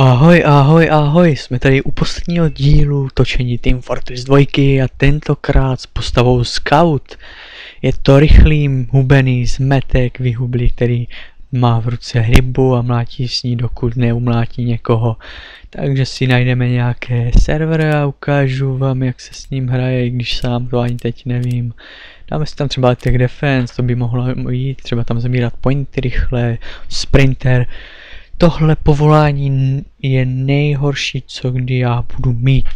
Ahoj, ahoj, ahoj, jsme tady u posledního dílu točení Team Fortress 2 a tentokrát s postavou Scout. Je to rychlý, hubený zmetek, vyhublý, který má v ruce hrybu a mlátí s ní, dokud neumlátí někoho. Takže si najdeme nějaké servery a ukážu vám, jak se s ním hraje, i když sám to ani teď nevím. Dáme si tam třeba Tech Defense, to by mohlo jít, třeba tam zabírat pointy rychle, Sprinter. Tohle povolání je nejhorší, co kdy já budu mít.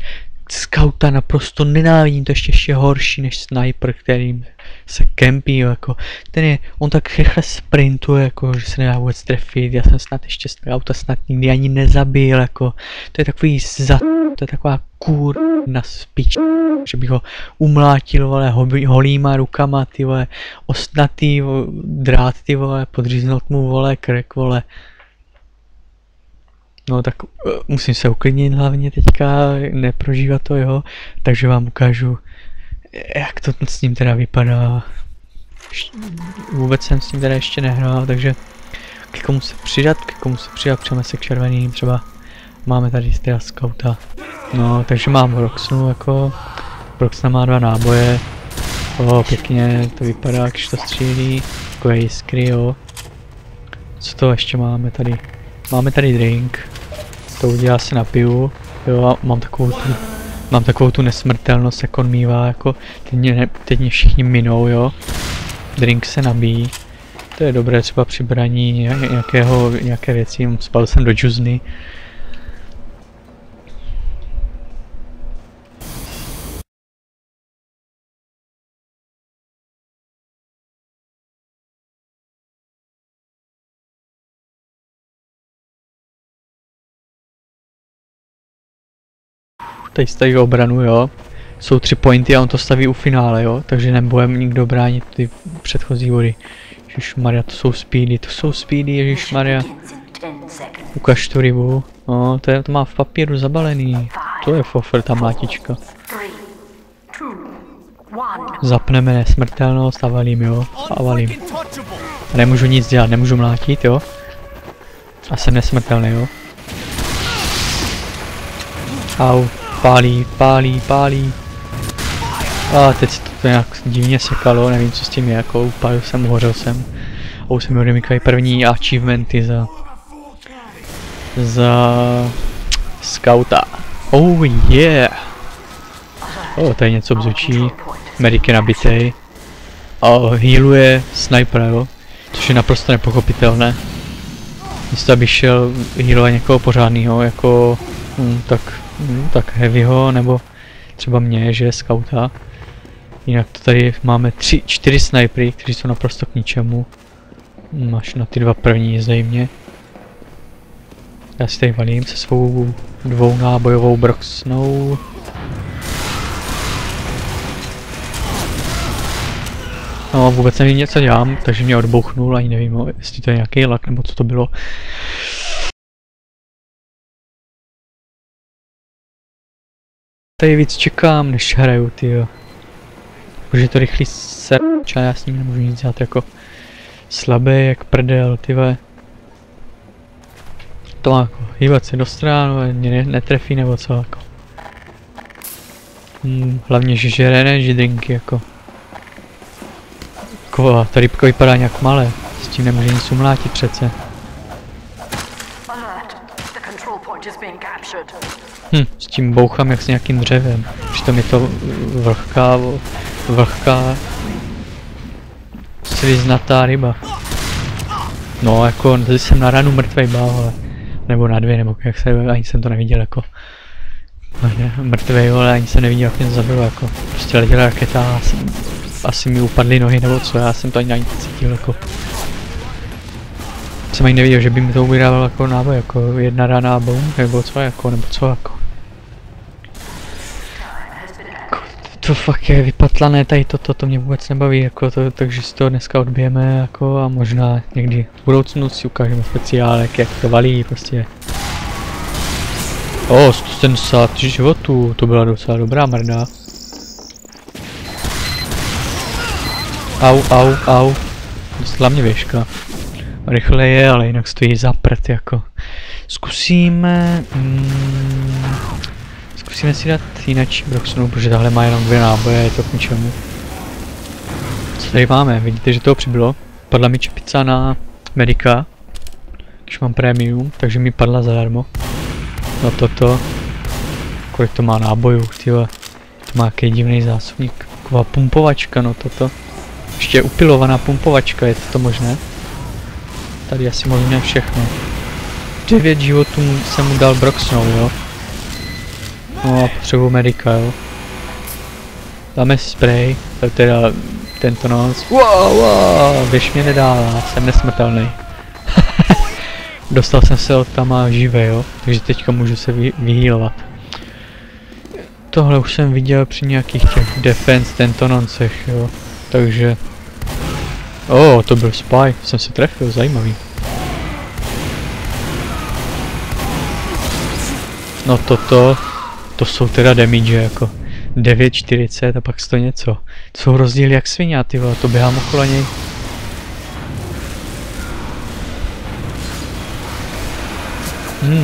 Scouta naprosto nenávidím, to ještě horší než sniper, kterým se kempí, jako on tak rychle sprintuje, jako že se nedá vůbec trefit. Já jsem snad ještě Scouta snad nikdy ani nezabil, jako to je takový to je taková na spíč, že bych ho umlátil, vole, holýma rukama, ty vole, ostnatý drát, ty vole, podříznout mu, vole, krk, vole. No tak musím se uklidnit hlavně teďka, neprožívat to, jo, takže vám ukážu, jak to s ním teda vypadá. Vůbec jsem s ním teda ještě nehrál, takže k komu se přidat, přijeme se k červeným, třeba máme tady teda Scouta. No, takže mám Roxnu, jako, Roxna má 2 náboje, pěkně to vypadá, když to střílí, takové jiskry, jo. Co to ještě máme tady? Máme tady drink, to udělá se napiju, jo, a mám takovou tu nesmrtelnost, jak on mívá, jako teď mě všichni minou, jo. Drink se nabíjí, to je dobré třeba při braní nějaké věci, spadl jsem do džuzny. Tady staví obranu, jo. Jsou 3 pointy a on to staví u finále, jo. Takže nebudeme nikdo bránit ty předchozí body. Ježišmarja, to jsou speedy, ježišmarja. Ukaž tu rybu. No, to má v papíru zabalený. To je fofr, ta mlátička. Zapneme nesmrtelnost a valím, jo. A valím. A nemůžu nic dělat, nemůžu mlátit, jo. A jsem nesmrtelný, jo. Au. Pálí. A teď se to nějak divně sekalo, nevím co s tím je, jako upálil jsem, uhořel jsem. A už se mi odemykají první achievementy za Scouta. Oh yeah! To je něco bzučí, medic je nabitej. A healuje snipera, jo, což je naprosto nepochopitelné. Místo aby šel healovat někoho pořádného, jako tak heavyho, nebo třeba mě, že je Scouta. Jinak to tady máme 4 snipery, kteří jsou naprosto k ničemu. Až na ty 2 první zřejmě. Já si tady valím se svou 2nábojovou Broxnou. No, vůbec nevím, něco dělám, takže mě odbouchnul, ani nevím, jestli to je nějaký lak, nebo co to bylo. Tady víc čekám, než hraju, tyjo. Protože to rychlý serč a já s ním nemůžu nic dělat, jako slabý jak prdel, tyve. To má jako hýbat se do strany, mě netrefí nebo co, jako. Hlavně, že žere, ne, že drinky, jako. Ta rybka vypadá nějak malé, s tím nemůže nic umlátit přece. S tím bouchám jak s nějakým dřevem, přitom je to vlhká sviznatá ryba. No jako, tady jsem na ranu mrtvej bál, ale, nebo na 2, nebo jak se, ani jsem to neviděl, jako. Mrtvej, ale ani jsem neviděl, jak mě zabilo, jako. Prostě letěla raketa a asi mi upadly nohy, nebo co, já jsem to ani necítil, jako. Jsem ani neviděl, že by mi to vydával jako náboj, jako 1 rána a boom, nebo co, jako. To fakt je vypatlané, tady to mě vůbec nebaví, jako takže si to dneska odbijeme, jako, a možná někdy v budoucnu si ukážeme speciálek, jak to valí, prostě. 170 životů, to byla docela dobrá mrda. Au. Dostala mě věžka. Rychle je, ale jinak stojí za prd, jako. Zkusíme... zkusíme si dát jináčí Broxonu, protože tahle má jenom 2 náboje, je to k ničemu. Co tady máme? Vidíte, že toho přibylo? Padla mi čepica na Medika, když mám premium, takže mi padla zadarmo. No toto. Kolik to má nábojů, tyhle. To má jaký divný zásobník. Taková pumpovačka, no toto. Ještě upilovaná pumpovačka, je to možné? Tady asi možné všechno. 9 životů jsem mu dal Broxnou, jo. No a potřebuji Medika, jo. Dáme spray, to je teda tento noc. Wow, běž mě nedává, jsem nesmrtelný. Dostal jsem se od tam a živé, jo. Takže teďka můžu se vyhýlovat. Tohle už jsem viděl při nějakých těch defense tentononcech, jo. Takže... to byl spy, jsem se trefil, zajímavý. No to jsou teda damage jako 9,40 a pak 100 něco. To jsou rozdíly jak svině, ty vole, to běhám okolo něj.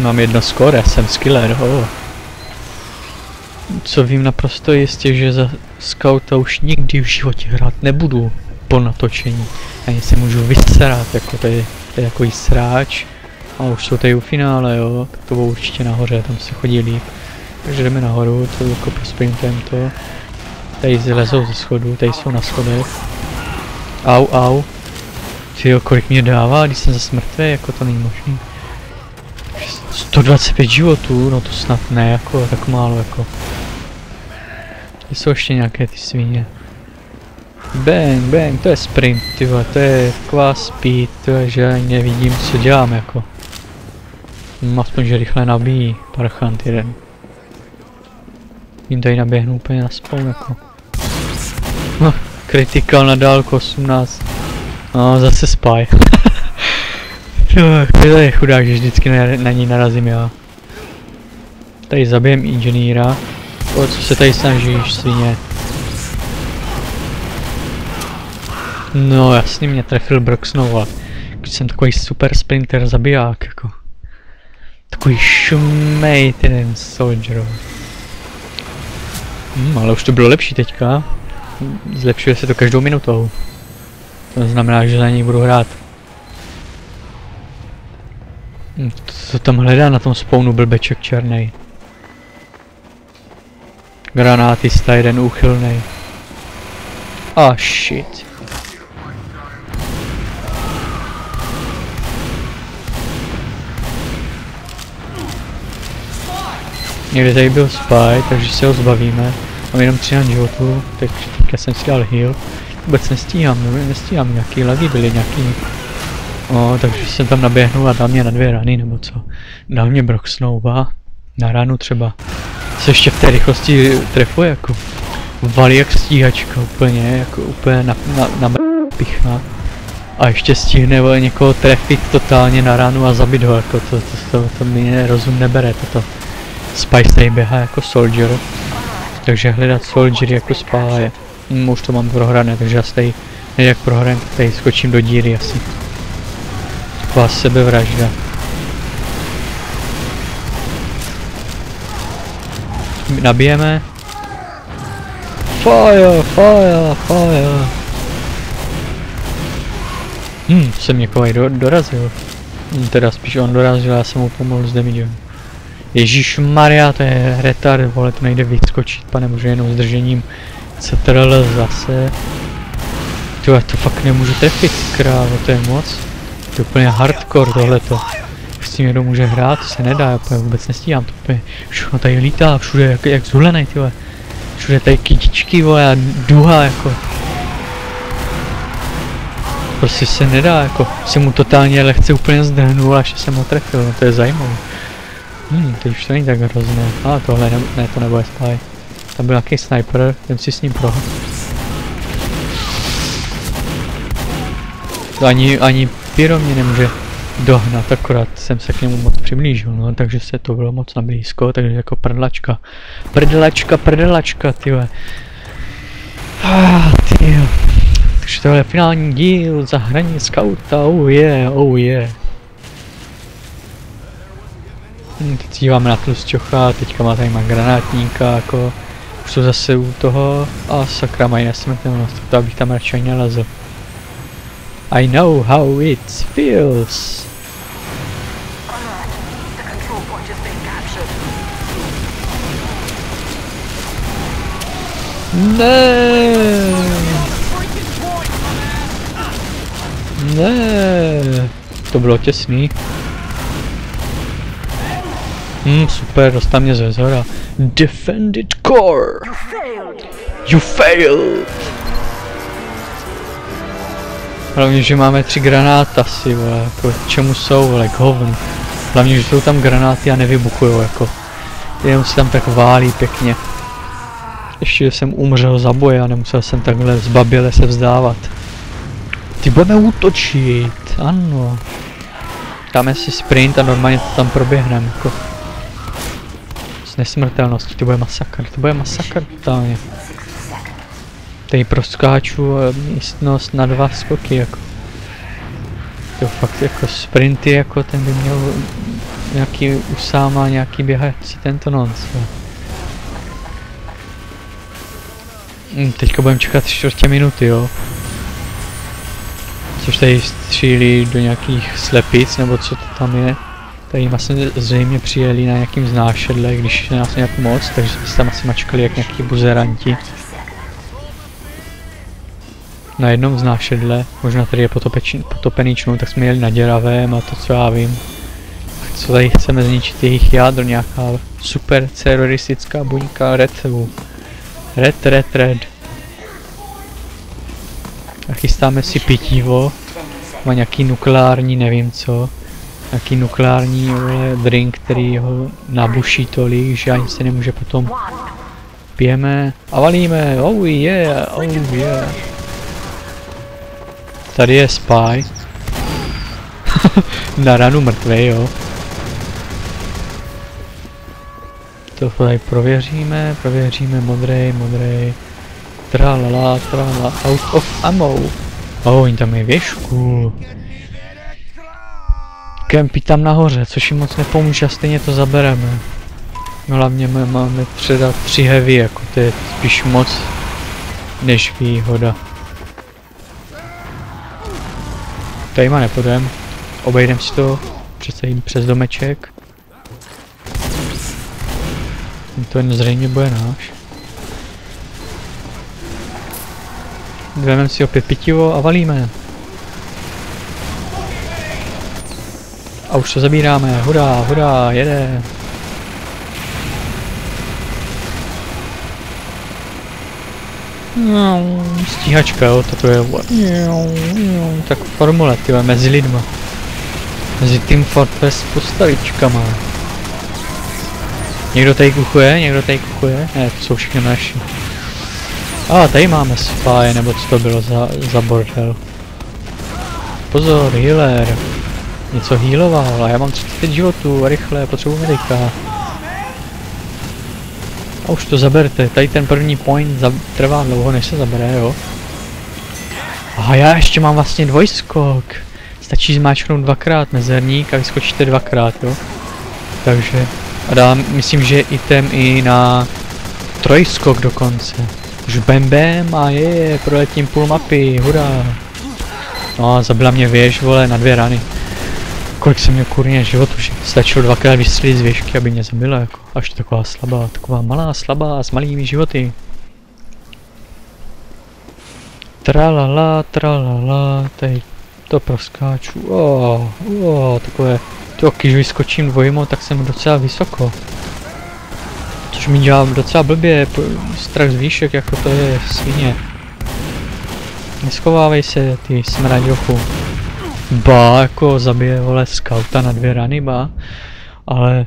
Mám 1 score, jsem skiller, Co vím naprosto jistě, že za skauta už nikdy v životě hrát nebudu po natočení. Ani se můžu vysrát, jako tady takový sráč. A už jsou tady u finále, jo, tak to bylo určitě nahoře, tam se chodí líp. Takže jdeme nahoru, to jako prosprintem to. Tady zlezou ze schodu, tady jsou na schodech. Au. Tyjo, kolik mě dává, když jsem zase mrtvý, jako to není možný. 125 životů, no to snad ne, jako tak málo, jako. Jsou ještě nějaké ty svíně. Bang, to je sprint, tyhle, to je taková speed, tyhle, že ani nevidím, co dělám, jako. Aspoň, že rychle nabíjí parchant jeden. Jím tady naběhnu úplně na spawn, jako. Critical na dálku 18. No, zase spy. To je chudák, že vždycky na ní narazím já. Tady zabijem inženýra. O co se tady snažíš, svině? No jasně mě trefil Broxnou, když jsem takový super sprinter zabiják, jako. Takový šumej ten soldier. Ale už to bylo lepší teďka. Zlepšuje se to každou minutou. To znamená, že za něj budu hrát. Co tam hledá na tom spawnu blbeček černej? Granátista jeden úchylnej. Shit. Někde tady byl spy, takže se ho zbavíme. Mám jenom 13 životů, takže teďka jsem si dal heal. Vůbec nestíhám, nějaký lagy byly nějaký. Takže jsem tam naběhnul a dal mě na 2 rany, nebo co. Dal mě Broxnova, na ranu třeba. Se ještě v té rychlosti trefuje, jako. Valí jak stíhačka, úplně na pichna. A ještě stihne někoho trefit totálně na ránu a zabít ho, jako to mi rozum nebere, toto. Spice tady běhá jako soldier, takže hledat soldiery jako spáje. Už to mám prohrané, takže já tady, jak prohranem, tady skočím do díry asi. Taková sebevražda. Nabijeme. Fire. Jsem někoho dorazil. Teda spíš on dorazil, já jsem mu pomohl s damagem. Ježišmarja, to je retard, vole, to nejde vyskočit, pane bože, jenom zdržením. CTRL zase. Tyhle, to fakt nemůžu trefit, krávo, to je moc. To je úplně hardcore tohleto. S tím někdo může hrát, to se nedá, já vůbec nestíhám, to úplně všechno tady lítá, všude jak zulenej, tyhle. Všude tady kytičky, vole, a duha, jako. Prostě se nedá, jako, jsem mu totálně lehce úplně zdrhnul, až jsem ho trefil, no to je zajímavé. Teď už to není tak hrozné. Tohle ne, to nebude spy. Tam byl nějaký sniper, ten si s ním prohl. Ani pyro mě nemůže dohnat, akorát jsem se k němu moc přiblížil, no, takže se to bylo moc na blízko, takže jako prdelačka, tyhle. Tyjo. Takže tohle je finální díl za hraní skauta, oh yeah. Teď díváme na tlusťocha, teďka tady má granátníka, jako už jsou zase u toho a sakra mají nesmrtelnost, to abych tam radši nelezl. I know how it feels. Ne. Ne. To bylo těsný. Super, dostal mě ze zhora. Defended core. You failed. Hlavně, že máme 3 granátasy, vole, jako čemu jsou, vole, k hovnu. Hlavně, že jsou tam granáty a nevybuchujou, jako. Jenom se tam tak válí pěkně. Ještě jsem umřel za boje a nemusel jsem takhle zbaběle se vzdávat. Ty budeme útočit, ano. Dáme si sprint a normálně to tam proběhneme, jako. S nesmrtelností, to bude masakr totálně. Tady proskáču místnost na 2 skoky, jako. To fakt jako sprinty, jako ten by měl nějaký Usáma, nějaký běhací tento nonc. Teďka budeme čekat 4 minuty, jo. Což tady střílí do nějakých slepic, nebo co to tam je. Tady asi zřejmě přijeli na nějakým znášedle, když nás nějak moc, takže jsme tam asi mačkali jak nějaký buzeranti. Na jednom znášedle, možná tady je potopený člun, tak jsme jeli na děravém a to co já vím. Co tady chceme zničit jejich jádro, nějaká super teroristická buňka Red. A chystáme si pitívo, má nějaký nukleární nevím co. Nějaký nukleární drink, který ho nabuší tolik, že ani se nemůže potom. Pijeme a valíme, oh yeah. Tady je spy. Na ranu mrtvej, jo. To tady prověříme, modrej. Tralala, out of ammo. Oni tam je věšku. Kempí tam nahoře, což jim moc nepomůže a stejně to zabereme. Hlavně máme třeba 3 heavy, jako to je spíš moc než výhoda. Tady má nepodem, obejdem si to, přes domeček. To jen zřejmě bude náš. Vezmeme si opět pitivo a valíme. A už to zabíráme, hurá, jede. Stíhačka, jo, toto je tak formule, tyhle, mezi lidma. Mezi Team Fortress postavičkama. Někdo tady kuchuje? Ne, to jsou všechny naši. Tady máme spy, nebo co to bylo za bordel. Pozor, healer. Něco healoval, a já mám 35 životů, rychle, potřebuji medika. A už to zaberte, tady ten první point trvá dlouho, než se zabere, jo. A já ještě mám vlastně dvojskok. Stačí zmáčknout 2x mezerník a vyskočíte 2x, jo. Takže, a dám, myslím, že item i na trojskok dokonce. Už bam a proletím půl mapy, hurá. No, zabila mě věž, vole, na 2 rany. Kolik jsem měl kurně životu, že stačilo 2x vystřelit z věžky, aby mě zabila, jako. Až taková slabá, taková malá, slabá, s malými životy. Tralala, tady to proskáču, takové, když vyskočím dvojmo, tak jsem docela vysoko. Což mi dělá docela blbě, strach z výšek, jako to je svině. Neschovávej se, ty smraďochu. Jako zabije, vole, skauta na 2 rany, ale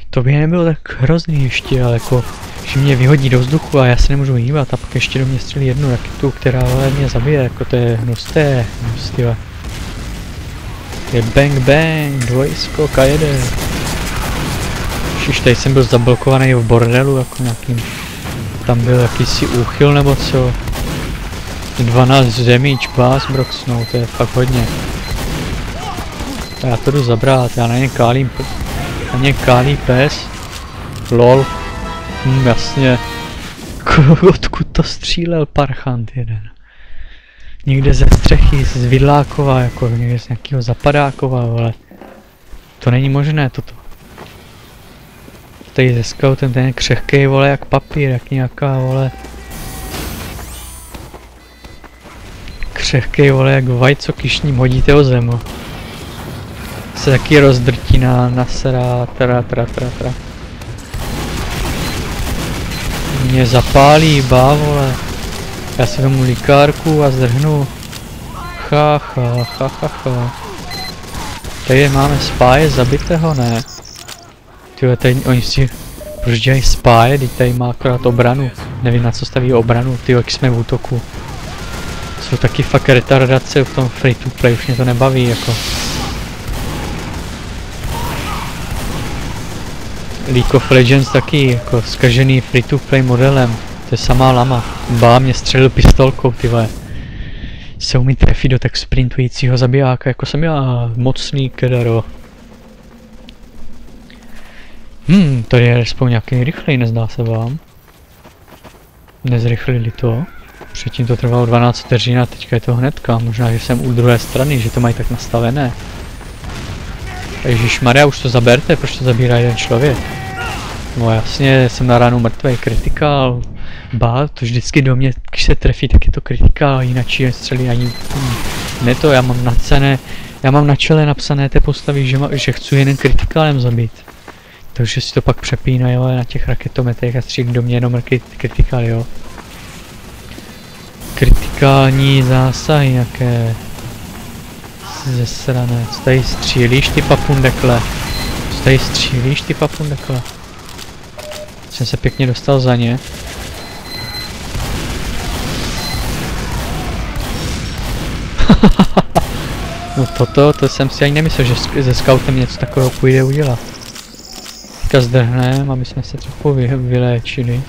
to by nebylo tak hrozný ještě, ale jako, že mě vyhodí do vzduchu a já se nemůžu hýbat a pak ještě do mě střelí jednu raketu, která, vole, mě zabije, jako to je hnusté, je bang, dvojskok a jede. Už tady jsem byl zablokovaný v bordelu, jako nějakým, tam byl jakýsi úchyl nebo co. 12 damage bass broxnou, to je fakt hodně. Já to jdu zabrat, já na ně kálím A mě kálí pes. Lol. Jasně. Odkud to střílel parchant jeden? Někde ze střechy, z Vidlákova, jako někde z nějakého Zapadákova, ale to není možné toto. Tady ze scoutem ten je křehkej, vole, jak papír, jak nějaká, vole. Křehkej, vole, jak vajco, když ním hodíte o zem. Se taky rozdrtí na sera, tra. Mě zapálí, vole. Já si vemu likárku a zdrhnu. Ha. Tady máme spáje zabitého, ne? Tyhle, tady oni si... Proč dělají spáje, teď tady má akorát obranu. Nevím, na co staví obranu, ty jak jsme v útoku. Jsou taky fakt retardace v tom free to play, už mě to nebaví, jako. League of Legends taky, jako zkažený free to play modelem. To je samá lama. Mě střelil pistolkou, ty vole. Se umí trefit do tak sprintujícího zabijáka, jako jsem já, mocný kedaro. Tady je aspoň nějaký rychlej, nezdá se vám? Nezrychlili to? Předtím to trvalo 12 vteřin a teďka je to hnedka, možná, že jsem u druhé strany, že to mají tak nastavené. Ježišmarja, už to zaberte, proč to zabírá jeden člověk? No jasně, jsem na ránu mrtvej, kritikál. To vždycky do mě, když se trefí, tak je to kritikál, jinak je střelí ani... Ne to, já mám na čele napsané té postavy, že chci jeden kritikálem zabít. Takže si to pak přepínají, ale na těch raketometech a střílí do mě jenom kritikál, jo. Kritikální zásahy nějaké. Zesrané, co tady střílíš ty papundekle? Co tady střílíš ty papundekle? Jsem se pěkně dostal za ně. No to jsem si ani nemyslel, že se scoutem něco takového půjde udělat. Teďka zdrhneme, aby jsme se trochu vyléčili.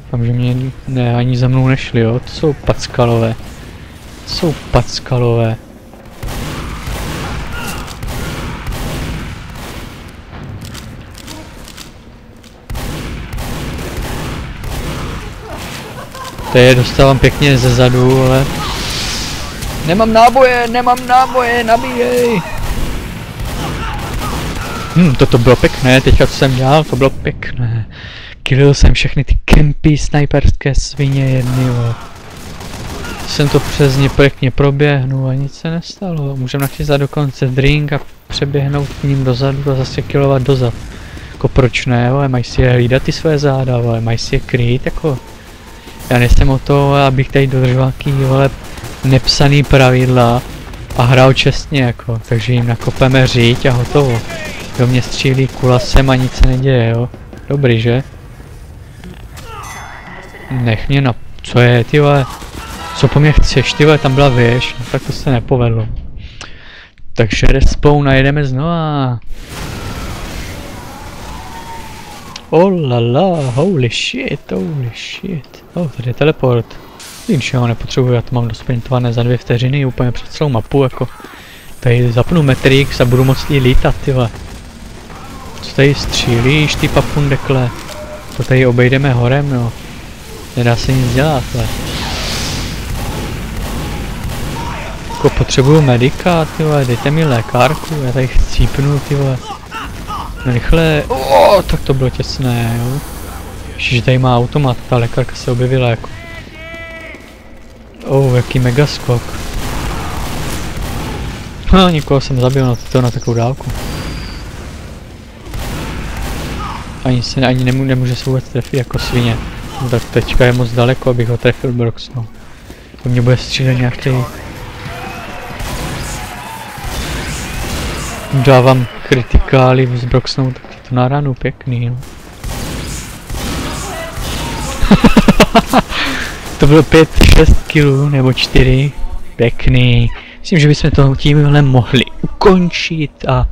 Doufám, že mě ne, ani za mnou nešli, jo, to jsou packalové. To jsou packalové. Tady je dostávám pěkně ze zadu, ale... Nemám náboje, nabíjej! Toto bylo pěkné, teďka co jsem dělal, to bylo pěkné. Killil jsem všechny ty kempy, snajperské svině jedny, jo. Jsem to přes ně pěkně proběhnu a nic se nestalo. Můžeme nachystat dokonce drink a přeběhnout k ním dozadu a zase killovat dozad. Jako proč ne, ale mají si je hlídat ty své záda, ale mají si je krýt, jako... Já nejsem o to, abych tady dodržoval jaký, vole, nepsaný pravidla a hrál čestně, jako, takže jim nakopeme říť a hotovo. Do mě střílí kulasem a nic se neděje, jo. Dobrý, že? Nech mě na... Co je, ty vole? Co po mě chceš, ty vole, tam byla věž, no, tak to se nepovedlo. Takže respawn a jedeme znova. Oh la la, holy shit. Oh, tady je teleport. Když já ho nepotřebuji, já to mám dosprintované za 2 vteřiny, úplně před celou mapu, jako. Tady zapnu Matrix a budu moct i lítat, tyhle. Co tady střílíš, ty papundekle? To tady obejdeme horem, no. Nedá se nic dělat, tyhle. Jako potřebuju medika, tyhle, dejte mi lékárku, já tady chcípnu, tyhle. No rychle, tak to bylo těsné, jo. Ježiš, tady má automat, ta lékárka se objevila, jako. Jaký mega skok. Nikoho jsem zabil na takovou dálku. Ani nemůže se vůbec trefit jako svině. No, tak teďka je moc daleko, abych ho trefil Broxnou. To mě bude střílet nějaký... Dávám kritikály s Broxnou, tak je to na ranu pěkný, no. To bylo 5-6 kg nebo 4. Pěkný. Myslím, že bychom to tímhle mohli ukončit a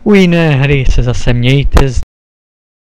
u jiné hry se zase mějte.